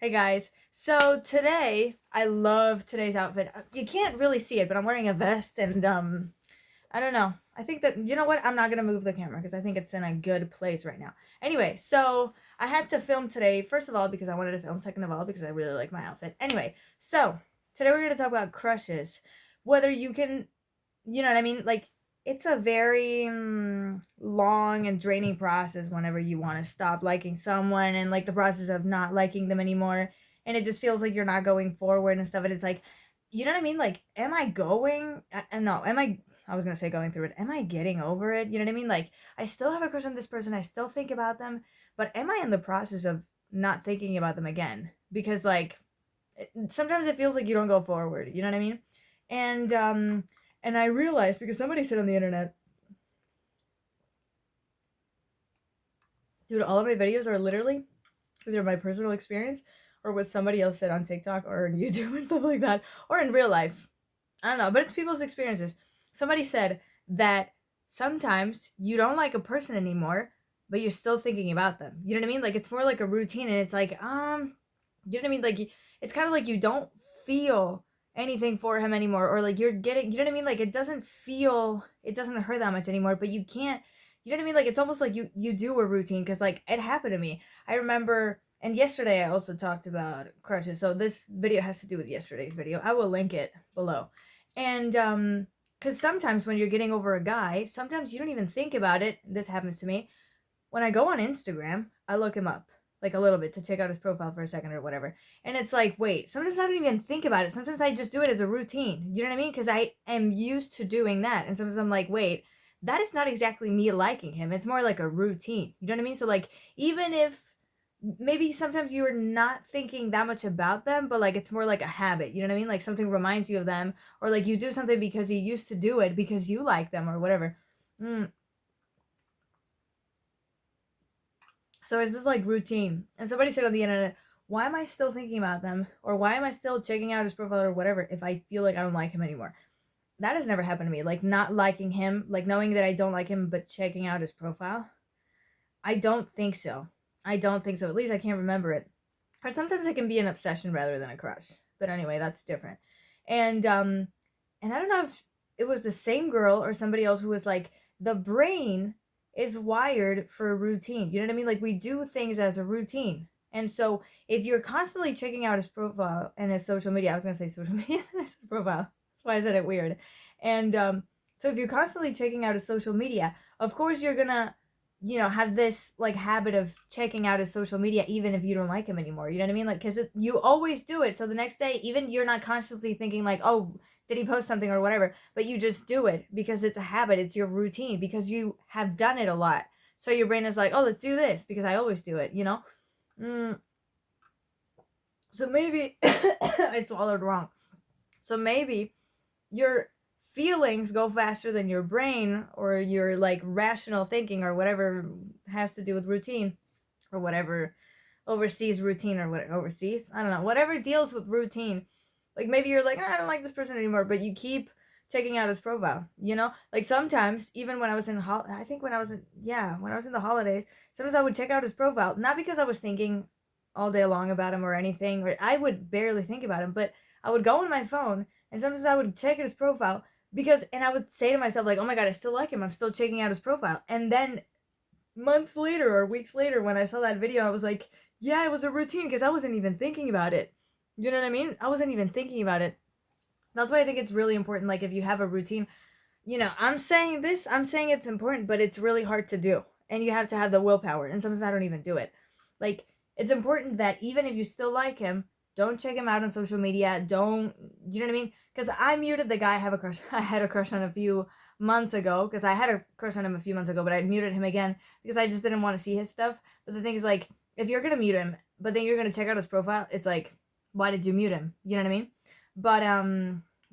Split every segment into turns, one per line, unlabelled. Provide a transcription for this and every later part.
Hey guys. So today, I love today's outfit. You can't really see it, but I'm wearing a vest and I don't know. I think that you know what? I'm not gonna move the camera because I think it's in a good place right now. Anyway, so I had to film today. First of all, because I wanted to film. Second of all, because I really like my outfit. Anyway, so today we're gonna talk about crushes. Whether you can, you know what I mean? Like it's a very long and draining process whenever you want to stop liking someone and like the process of not liking them anymore, and it just feels like you're not going forward and stuff. And it's like, you know what I mean? Like, am I going? No, am I? I was gonna say going through it. Am I getting over it? You know what I mean? Like, I still have a crush on this person. I still think about them, but am I in the process of not thinking about them again? Because like, sometimes it feels like you don't go forward. You know what I mean? And and I realized because somebody said on the internet, dude, all of my videos are literally either my personal experience or what somebody else said on TikTok or on YouTube and stuff like that, or in real life. I don't know, but it's people's experiences. Somebody said that sometimes you don't like a person anymore, but you're still thinking about them. You know what I mean? Like it's more like a routine, and it's like, you know what I mean? Like it's kind of like you don't feel anything for him anymore, or like you're getting, you know what I mean? Like it doesn't feel, it doesn't hurt that much anymore, but you can't, you know what I mean? Like it's almost like you do a routine because like it happened to me. I remember, and yesterday I also talked about crushes. So this video has to do with yesterday's video. I will link it below. And because sometimes when you're getting over a guy, sometimes you don't even think about it. This happens to me when I go on Instagram, I look him up like a little bit to check out his profile for a second or whatever. And it's like, wait, sometimes I don't even think about it. Sometimes I just do it as a routine. You know what I mean? Because I am used to doing that. And sometimes I'm like, wait, that is not exactly me liking him. It's more like a routine. You know what I mean? So, like, even if maybe sometimes you're not thinking that much about them, but like it's more like a habit. You know what I mean? Like something reminds you of them, or like you do something because you used to do it because you like them or whatever. Mm, So it's this like routine. And somebody said on the internet, why am I still thinking about them? Or why am I still checking out his profile or whatever if I feel like I don't like him anymore? That has never happened to me. Like not liking him, like knowing that I don't like him but checking out his profile. I don't think so. I don't think so. At least I can't remember it. Or sometimes it can be an obsession rather than a crush. But anyway, that's different. And and I don't know if it was the same girl or somebody else who was like, the brain is wired for a routine. You know what I mean? Like we do things as a routine. And so if you're constantly checking out his profile and his social media, I was gonna say social media, his profile. That's why I said it weird. And so if you're constantly checking out his social media, of course you're gonna, you know, have this like habit of checking out his social media even if you don't like him anymore. You know what I mean? Like, because you always do it. So the next day, even you're not consciously thinking, like, oh, did he post something or whatever, but you just do it because it's a habit, it's your routine, because you have done it a lot. So your brain is like, oh, let's do this because I always do it, you know? Mm, so maybe I swallowed wrong. So maybe your feelings go faster than your brain or your like rational thinking or whatever has to do with routine or whatever overseas routine or what overseas, I don't know, whatever deals with routine. Like maybe you're like, I don't like this person anymore, but you keep checking out his profile, you know? Like sometimes even when I was in I think when I was in, yeah, when I was in the holidays, sometimes I would check out his profile, not because I was thinking all day long about him or anything, or I would barely think about him, but I would go on my phone and sometimes I would check his profile because, and I would say to myself like, oh my god, I still like him, I'm still checking out his profile. And then months later or weeks later when I saw that video, I was like, yeah, it was a routine because I wasn't even thinking about it. You know what I mean? I wasn't even thinking about it. That's why I think it's really important. Like, if you have a routine, you know, I'm saying this, I'm saying it's important, but it's really hard to do. And you have to have the willpower. And sometimes I don't even do it. Like, it's important that even if you still like him, don't check him out on social media. Don't, you know what I mean? Because I muted the guy I have a crush. I had a crush on a few months ago because I had a crush on him a few months ago, but I muted him again because I just didn't want to see his stuff. But the thing is, like, if you're gonna mute him, but then you're gonna check out his profile, it's like, why did you mute him? You know what I mean? But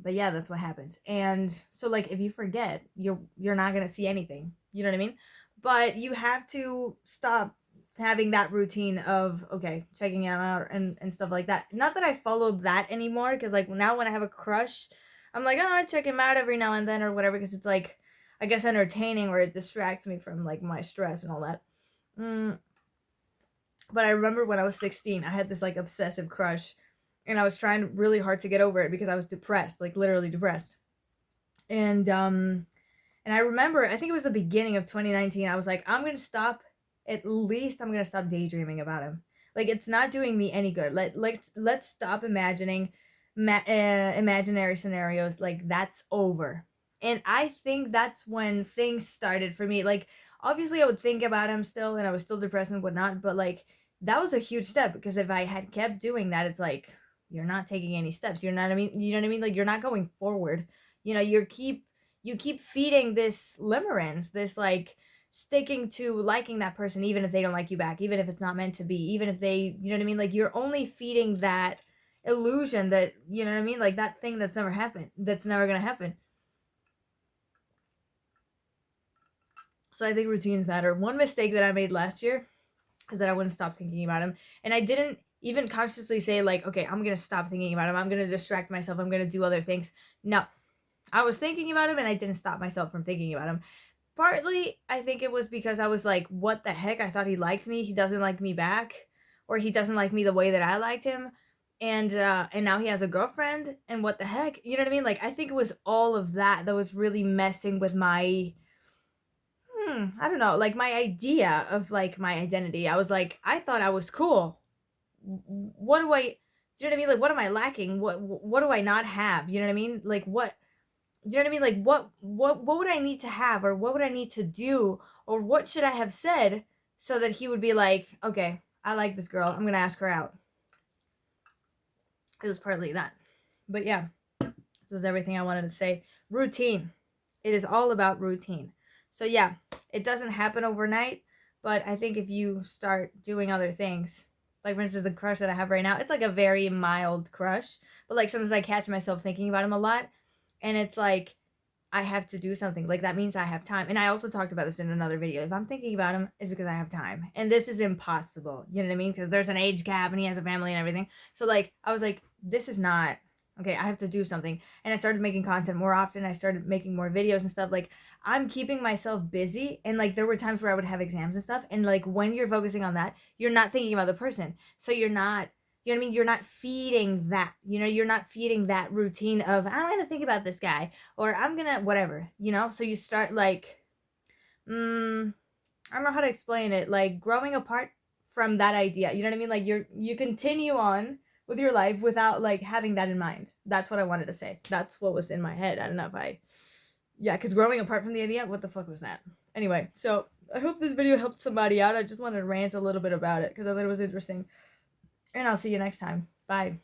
but yeah, that's what happens. And so like if you forget, you're not gonna see anything. You know what I mean? But you have to stop having that routine of okay, checking him out and stuff like that. Not that I follow that anymore, because like now when I have a crush, I'm like, oh, I check him out every now and then or whatever, because it's like I guess entertaining or it distracts me from like my stress and all that. Mm, But I remember when I was 16, I had this like obsessive crush, and I was trying really hard to get over it because I was depressed, like literally depressed. And I remember, I think it was the beginning of 2019, I was like, I'm going to stop, at least I'm going to stop daydreaming about him. Like, it's not doing me any good. Let's stop imagining imaginary scenarios. Like, that's over. And I think that's when things started for me. Like, obviously I would think about him still, and I was still depressed and whatnot, but like, that was a huge step, because if I had kept doing that, it's like, you're not taking any steps. You're not, I mean, you know what I mean? Like, you're not going forward. You know, you keep feeding this limerence, this like sticking to liking that person even if they don't like you back, even if it's not meant to be, even if they, you know what I mean? Like, you're only feeding that illusion that, you know what I mean? Like, that thing that's never happened, that's never gonna happen. So I think routines matter. One mistake that I made last year is that I wouldn't stop thinking about him. And I didn't even consciously say, like, okay, I'm gonna stop thinking about him. I'm gonna distract myself. I'm gonna do other things. No. I was thinking about him and I didn't stop myself from thinking about him. Partly, I think it was because I was like, what the heck? I thought he liked me. He doesn't like me back. Or he doesn't like me the way that I liked him. And now he has a girlfriend. And what the heck? You know what I mean? Like, I think it was all of that that was really messing with my I don't know, like my idea of like my identity. I was like, I thought I was cool. What do I, do you know what I mean? Like, what am I lacking? What do I not have? You know what I mean? Like, what, do you know what I mean? Like, what would I need to have, or what would I need to do, or what should I have said so that he would be like, okay, I like this girl, I'm gonna ask her out. It was partly that, but yeah, this was everything I wanted to say. Routine. It is all about routine. So yeah, it doesn't happen overnight, but I think if you start doing other things, like for instance the crush that I have right now, it's like a very mild crush, but like sometimes I catch myself thinking about him a lot, and it's like I have to do something. Like, that means I have time. And I also talked about this in another video. If I'm thinking about him, it's because I have time. And this is impossible. You know what I mean? Because there's an age gap and he has a family and everything. So, like, I was like, this is not, okay, I have to do something. And I started making content more often. I started making more videos and stuff. Like, I'm keeping myself busy. And, like, there were times where I would have exams and stuff. And, like, when you're focusing on that, you're not thinking about the person. So you're not, you know what I mean? You're not feeding that. You know, you're not feeding that routine of, I'm going to think about this guy, or I'm going to whatever, you know? So you start like, I don't know how to explain it, like growing apart from that idea. You know what I mean? Like, you continue on with your life without like having that in mind. That's what I wanted to say. That's what was in my head. I don't know if yeah, because growing apart from the idea, what the fuck was that? Anyway, so I hope this video helped somebody out. I just wanted to rant a little bit about it because I thought it was interesting. And I'll see you next time. Bye.